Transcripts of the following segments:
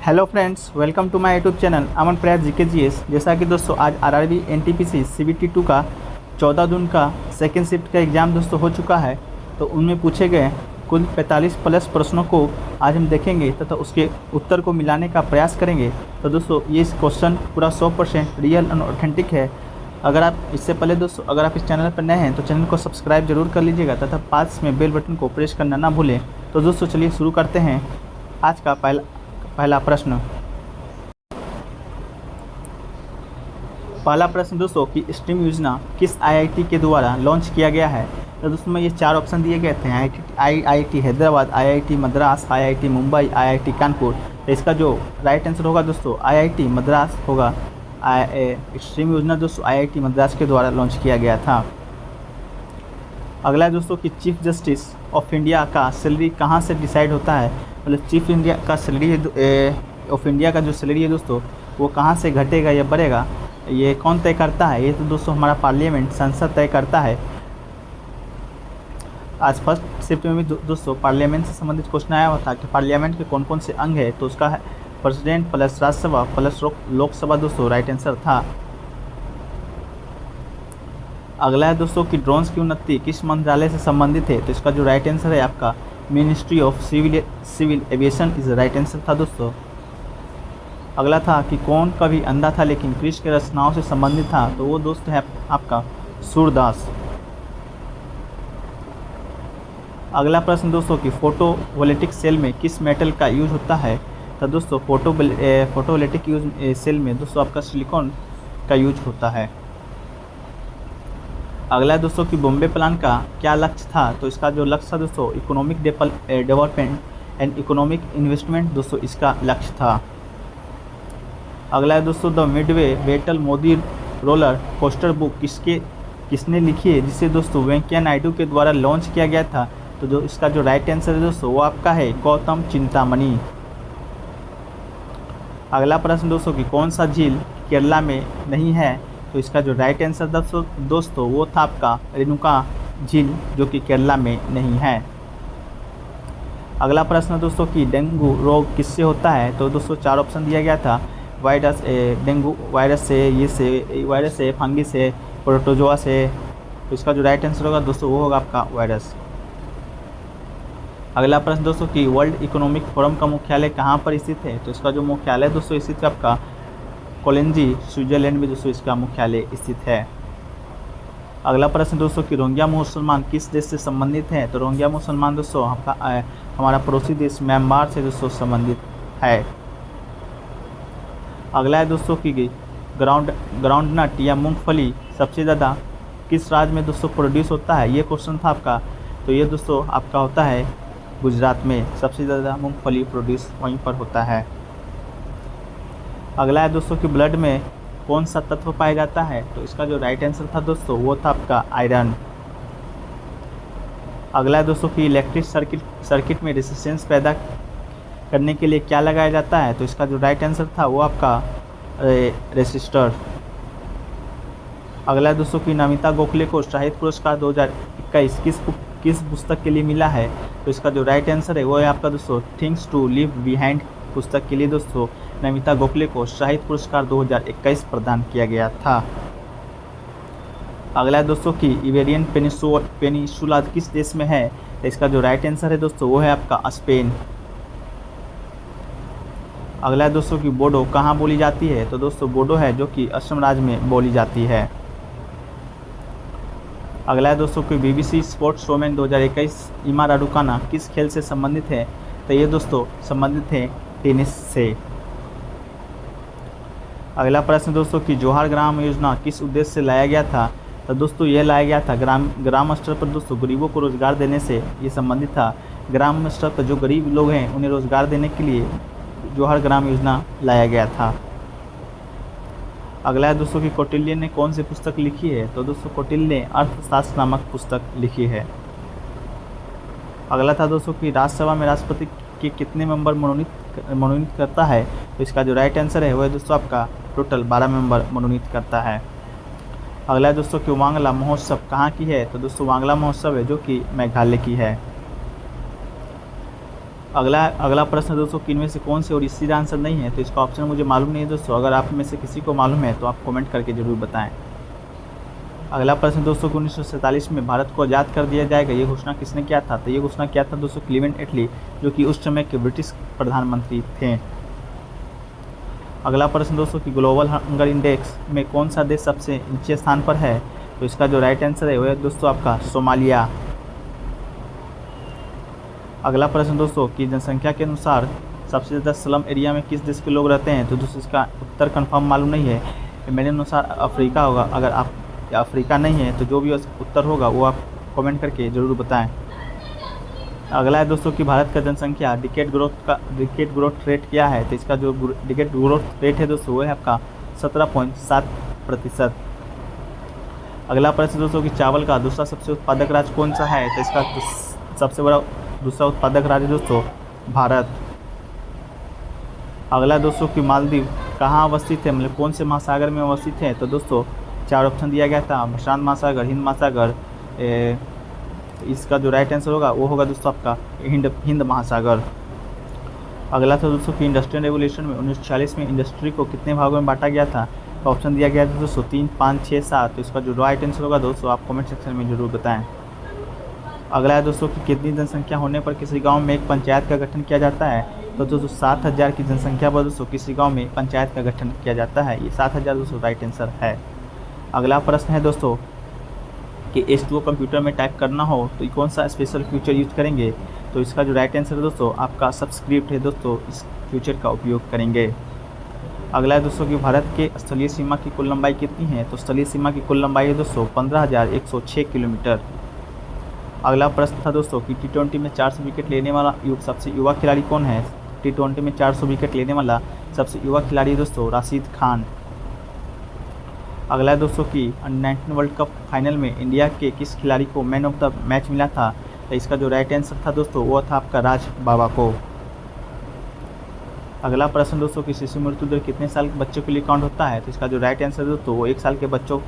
Hello friends, welcome to my YouTube channel Aman Prayas GKGS। जैसा कि दोस्तों आज RRB NTPC CBT 2 का 14 जून का सेकेंड शिफ्ट का एग्ज़ाम दोस्तों हो चुका है। तो उनमें पूछे गए कुल 45 प्लस प्रश्नों को आज हम देखेंगे तथा उसके उत्तर को मिलाने का प्रयास करेंगे। तो दोस्तों ये क्वेश्चन पूरा 100% रियल एंड ऑथेंटिक है। अगर आप इससे पहले दोस्तों अगर आप इस चैनल पर नए हैं तो चैनल को सब्सक्राइब जरूर कर लीजिएगा तथा पास में बेल बटन को प्रेस करना ना भूलें। तो दोस्तों चलिए शुरू करते हैं आज का पहला प्रश्न दोस्तों कि स्ट्रीम योजना किस IIT के द्वारा लॉन्च किया गया है। तो दोस्तों में ये 4 ऑप्शन दिए गए थे, IIT Hyderabad, IIT Madras, IIT Mumbai, IIT Kanpur. तो इसका जो राइट आंसर होगा दोस्तों IIT मद्रास होगा। स्ट्रीम योजना दोस्तों IIT मद्रास के द्वारा लॉन्च किया गया था। अगला है दोस्तों कि चीफ जस्टिस ऑफ इंडिया का सैलरी कहाँ से डिसाइड होता है। मतलब चीफ इंडिया का सैलरी ऑफ इंडिया का जो सैलरी है दोस्तों वो कहाँ से घटेगा या बढ़ेगा, ये कौन तय करता है। ये तो दोस्तों हमारा पार्लियामेंट संसद तय करता है। आज फर्स्ट शिफ्ट में भी दोस्तों पार्लियामेंट से संबंधित क्वेश्चन आया हुआ था कि पार्लियामेंट के कौन कौन से अंग है। तो उसका है president plus Rajya Sabha plus Lok Sabha दोस्तों राइट आंसर था। अगला है दोस्तों कि ड्रोन्स की उन्नति किस मंत्रालय से संबंधित है। तो इसका जो राइट आंसर है आपका ministry of civil aviation is right answer था दोस्तों। अगला था कि कौन कभी अंधा था लेकिन कृष्ण के रचनाओं से संबंधित था। तो वो दोस्त है आपका सूरदास। अगला प्रश्न दोस्तों कि फोटोवोल्टिक सेल में किस मेटल का यूज होता है। तो दोस्तों फोटोवोल्टिक सेल में दोस्तों आपका सिलिकॉन का यूज होता है। अगला है दोस्तों कि बॉम्बे प्लान का क्या लक्ष्य था। तो इसका जो लक्ष्य था दोस्तों economic development and economic investment दोस्तों इसका लक्ष्य था। अगला है दोस्तों the Midway battle Modi roller coaster book किसने लिखी है, जिसे दोस्तों वेंकैया नायडू के द्वारा लॉन्च किया गया था। तो जो इसका जो राइट आंसर है दोस्तों वो आपका है गौतम चिंतामणि। अगला प्रश्न दोस्तों कि कौन सा झील केरला में नहीं है। तो इसका जो राइट आंसर दोस्तों वो था आपका रेणुका झील जो कि केरला में नहीं है। अगला प्रश्न दोस्तों कि डेंगू रोग किससे होता है। तो दोस्तों 4 ऑप्शन दिया गया था, वायरस डेंगू वायरस से फंगी से प्रोटोजोआ से। तो इसका जो राइट आंसर होगा दोस्तों वो होगा आपका वायरस। अगला प्रश्न दोस्तों कि वर्ल्ड इकोनॉमिक फोरम का मुख्यालय कहाँ पर स्थित है। तो इसका जो मुख्यालय दोस्तों स्थित है आपका कोलेंजी स्विट्जरलैंड में दोस्तों इसका मुख्यालय स्थित है। अगला प्रश्न दोस्तों कि रोहिंग्या मुसलमान किस देश से संबंधित हैं। तो रोहिंग्या मुसलमान दोस्तों हमारा पड़ोसी देश म्यांमार से दोस्तों संबंधित है। अगला है दोस्तों कि ग्राउंडनट या मूंगफली सबसे ज़्यादा किस राज्य में दोस्तों प्रोड्यूस होता है, ये क्वेश्चन था आपका। तो ये दोस्तों आपका होता है गुजरात में, सबसे ज़्यादा मूंगफली प्रोड्यूस वहीं पर होता है। अगला है दोस्तों कि ब्लड में कौन सा तत्व पाया जाता है। तो इसका जो राइट आंसर था दोस्तों वो था आपका आयरन। अगला है दोस्तों कि इलेक्ट्रिक सर्किट में रेजिस्टेंस पैदा करने के लिए क्या लगाया जाता है। तो इसका जो राइट आंसर था वो आपका रेसिस्टर। अगला है दोस्तों कि नमिता गोखले को साहित्य पुरस्कार 2021 किस पुस्तक के लिए मिला है। तो इसका जो राइट आंसर है वो है आपका दोस्तों थिंग्स टू लीव बिहाइंड पुस्तक के लिए दोस्तों नमिता गोखले को साहित्य पुरस्कार 2021 प्रदान किया गया था। अगला है दोस्तों कि इबेरियन पेनिसुला किस देश में है। तो इसका जो राइट आंसर है दोस्तों वो है आपका स्पेन। अगला है दोस्तों कि बोडो कहाँ बोली जाती है। तो दोस्तों बोडो है जो कि असम राज्य में बोली जाती है। अगला है दोस्तों कि BBC स्पोर्ट्स शोमैन 2021 इमा राडुकाना किस खेल से संबंधित है। तो ये दोस्तों संबंधित है टेनिस से। अगला प्रश्न दोस्तों कि जवाहर ग्राम योजना किस उद्देश्य से लाया गया था। तो दोस्तों यह लाया गया था ग्राम स्तर पर दोस्तों गरीबों को रोजगार देने से ये संबंधित था। ग्राम स्तर पर जो गरीब लोग हैं उन्हें रोजगार देने के लिए जवाहर ग्राम योजना लाया गया था। अगला है दोस्तों कि कौटिल्य ने कौन सी पुस्तक लिखी है। तो दोस्तों कौटिल्य ने अर्थशास्त्र नामक पुस्तक लिखी है। अगला था दोस्तों कि राज्यसभा में राष्ट्रपति के कितने मेंबर मनोनीत करता है। तो इसका जो राइट आंसर है वो है दोस्तों आपका टोटल 12 मेंबर मनोनीत करता है। अगला है दोस्तों कि वांगला महोत्सव कहाँ की है। तो दोस्तों वांगला महोत्सव है जो कि मेघालय की है। अगला अगला प्रश्न दोस्तों कि इनमें से कौन से और इसका आंसर नहीं है, तो इसका ऑप्शन मुझे मालूम नहीं है दोस्तों। अगर आप में से किसी को मालूम है तो आप कमेंट करके ज़रूर बताएं। अगला प्रश्न दोस्तों कि 1947 में भारत को आज़ाद कर दिया जाएगा, ये घोषणा किसने किया था? तो ये घोषणा किया था दोस्तों क्लीमेंट एटली, जो कि उस समय के ब्रिटिश प्रधानमंत्री थे। अगला प्रश्न दोस्तों कि ग्लोबल हंगर इंडेक्स में कौन सा देश सबसे नीचे स्थान पर है? तो इसका जो राइट आंसर है वो है दोस्तों आपका सोमालिया। अगला प्रश्न दोस्तों कि जनसंख्या के अनुसार सबसे ज़्यादा स्लम एरिया में किस देश के लोग रहते हैं? तो दोस्तों इसका उत्तर कंफर्म मालूम नहीं है, मेरे अनुसार अफ्रीका होगा। अगर आप अफ्रीका नहीं है तो जो भी उत्तर होगा वो आप कमेंट करके ज़रूर बताएं। अगला है दोस्तों कि भारत का जनसंख्या डिकेड ग्रोथ रेट क्या है? तो इसका जो डिकेड ग्रोथ रेट है दोस्तों वो है आपका 17.7%। अगला प्रश्न दोस्तों कि चावल का दूसरा सबसे उत्पादक राज्य कौन सा है? तो इसका सबसे बड़ा दूसरा उत्पादक राज्य दोस्तों भारत। अगला दोस्तों कि मालदीव कहाँ अवस्थित है, मतलब कौन से महासागर में अवस्थित है? तो दोस्तों 4 ऑप्शन दिया गया था, प्रशांत महासागर, हिंद महासागर, इसका जो राइट आंसर होगा वो होगा दोस्तों आपका हिंद महासागर। अगला था दोस्तों कि इंडस्ट्रियल रेवोल्यूशन में 1946 में इंडस्ट्री को कितने भागों में बांटा गया था? तो ऑप्शन दिया गया था दोस्तों 3, 5, 6, 7। तो इसका जो राइट आंसर होगा दोस्तों आप कमेंट सेक्शन में ज़रूर बताएं। अगला है दोस्तों कि कितनी जनसंख्या होने पर किसी गांव में एक पंचायत का गठन किया जाता है? तो दोस्तों 7000 की जनसंख्या पर दोस्तों किसी गांव में पंचायत का गठन किया जाता है। ये 7000 दोस्तों राइट आंसर है। अगला प्रश्न है दोस्तों कि H2O कंप्यूटर में टाइप करना हो तो कौन सा स्पेशल फीचर यूज करेंगे? तो इसका जो राइट आंसर है दोस्तों आपका सबस्क्रिप्ट है दोस्तों, इस फीचर का उपयोग करेंगे। अगला है दोस्तों कि भारत के स्थलीय सीमा की कुल लंबाई कितनी है? तो स्थलीय सीमा की कुल लंबाई है दोस्तों 15,106 किलोमीटर। अगला प्रश्न था दोस्तों कि T20 में 400 विकेट लेने वाला सबसे युवा खिलाड़ी कौन है? T20 में 400 विकेट लेने वाला सबसे युवा खिलाड़ी है दोस्तों राशिद खान। अगला है दोस्तों कि अंडर-19 वर्ल्ड कप फाइनल में इंडिया के किस खिलाड़ी को मैन ऑफ द मैच मिला था? तो इसका जो राइट आंसर था दोस्तों वो था आपका राज बाबा को। अगला प्रश्न दोस्तों कि शिशु मृत्यु दर कितने साल के बच्चों के लिए काउंट होता है? तो इसका जो राइट आंसर है दोस्तों वो 1 साल के बच्चों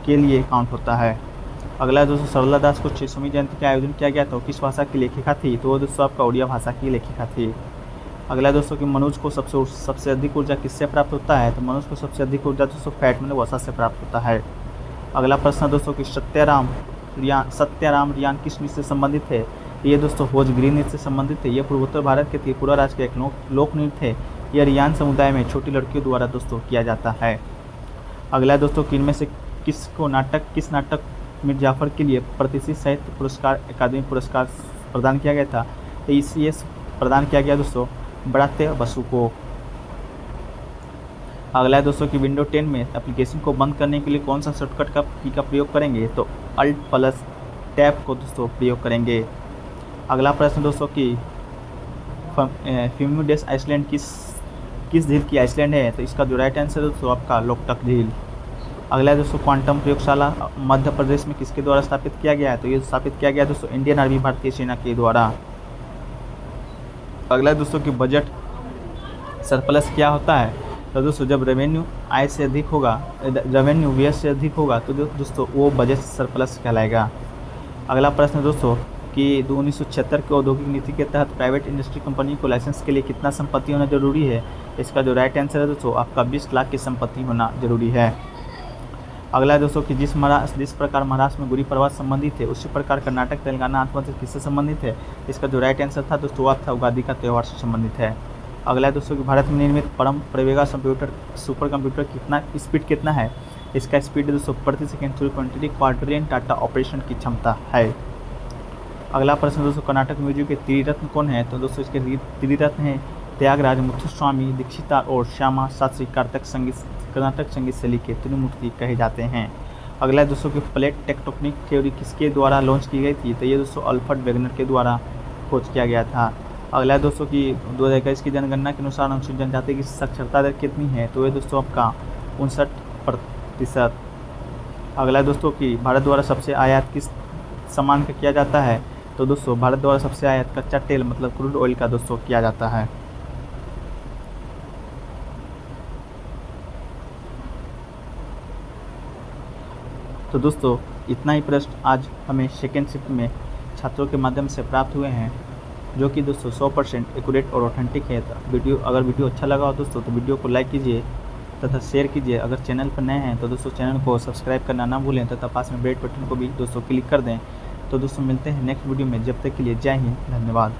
के लिए काउंट होता है। अगला है दोस्तों सरला दास को 600वीं जयंती का आयोजन किया गया था, किस भाषा की लेखिका थी? तो वो दोस्तों आपका उड़िया भाषा की लेखिका थी। अगला दोस्तों कि मनुष्य को सबसे अधिक ऊर्जा किससे प्राप्त होता है? तो मनुष्य को सबसे अधिक ऊर्जा दोस्तों फैट मतलब वसा से प्राप्त होता है। अगला प्रश्न दोस्तों कि सत्याराम रियान किस नृत्य से संबंधित है? ये दोस्तों भोजगिरी नृत्य से संबंधित है। ये पूर्वोत्तर भारत के त्रिपुरा राज्य का एक लोक नृत्य है। यह रियान समुदाय में छोटी लड़कियों द्वारा दोस्तों किया जाता है। अगला दोस्तों कि इनमें से किस नाटक मीर जाफर के लिए प्रतिष्ठित साहित्य पुरस्कार अकादमी पुरस्कार प्रदान किया गया था? तो ये प्रदान किया गया दोस्तों बड़ाते बसु को। अगला है दोस्तों कि विंडो 10 में एप्लीकेशन को बंद करने के लिए कौन सा शॉर्टकट का प्रयोग करेंगे? तो Alt+Tab को दोस्तों प्रयोग करेंगे। अगला प्रश्न दोस्तों कि फ्यूमिडेस आइसलैंड किस झील की आइसलैंड है? तो इसका जो राइट आंसर है दोस्तों आपका लोकटक झील। अगला है दोस्तों क्वांटम प्रयोगशाला मध्य प्रदेश में किसके द्वारा स्थापित किया गया है? तो ये स्थापित किया गया दोस्तों इंडियन आर्मी भारतीय सेना के द्वारा। अगला है दोस्तों कि बजट सरप्लस क्या होता है? तो दोस्तों जब रेवेन्यू व्यय से अधिक होगा तो दोस्तों वो बजट सरप्लस कहलाएगा। अगला प्रश्न दोस्तों कि 1976 के औद्योगिक नीति के तहत प्राइवेट इंडस्ट्री कंपनी को लाइसेंस के लिए कितना संपत्ति होना जरूरी है? इसका जो राइट आंसर है दोस्तों आपका 20 लाख की संपत्ति होना जरूरी है। अगला है दोस्तों कि जिस प्रकार महाराष्ट्र में गुड़ी पर्व संबंधित है उसी प्रकार कर्नाटक तेलंगाना आंध्र प्रदेश किससे संबंधित है? इसका जो राइट आंसर था दोस्तों वो था उगादी का त्यौहार से संबंधित है। अगला है दोस्तों कि भारत में निर्मित परम प्रवेगा सुपर कंप्यूटर स्पीड कितना है? इसका स्पीड दोस्तों प्रति सेकेंड 3.3 क्वाड्रिलियन डाटा ऑपरेशन की क्षमता है। अगला प्रश्न दोस्तों कर्नाटक म्यूजिक के त्रिरत्न कौन है? तो दोस्तों इसके त्रिरत्न हैं त्यागराज, मुथुस्वामी दीक्षिता और श्यामा शास्त्री कर्नाटक संगीत शैली के त्रिमूर्ति कहे जाते हैं। अगला है दोस्तों कि प्लेट टेक्टोनिक थ्योरी किसके द्वारा लॉन्च की गई थी? तो ये दोस्तों अल्फ्रेड वेगनर के द्वारा खोज किया गया था। अगला है दोस्तों कि 2021 की जनगणना के अनुसार अनुसूचित जनजाति की साक्षरता दर कितनी है? तो ये दोस्तों आपका 59%। अगला है दोस्तों कि भारत द्वारा सबसे आयात किस सामान का किया जाता है? तो दोस्तों भारत द्वारा सबसे आयात कच्चा तेल मतलब क्रूड ऑयल का दोस्तों किया जाता है। तो दोस्तों इतना ही प्रश्न आज हमें सेकेंड शिफ्ट में छात्रों के माध्यम से प्राप्त हुए हैं। जो कि दोस्तों 100% एक्यूरेट और ऑथेंटिक है। तो अगर वीडियो अच्छा लगा हो दोस्तों तो वीडियो को लाइक कीजिए तथा शेयर कीजिए। अगर चैनल पर नए हैं तो दोस्तों चैनल को सब्सक्राइब करना ना भूलें तथा पास में बेल बटन को भी दोस्तों क्लिक कर दें। तो दोस्तों मिलते हैं नेक्स्ट वीडियो में, जब तक के लिए जय हिंद, धन्यवाद।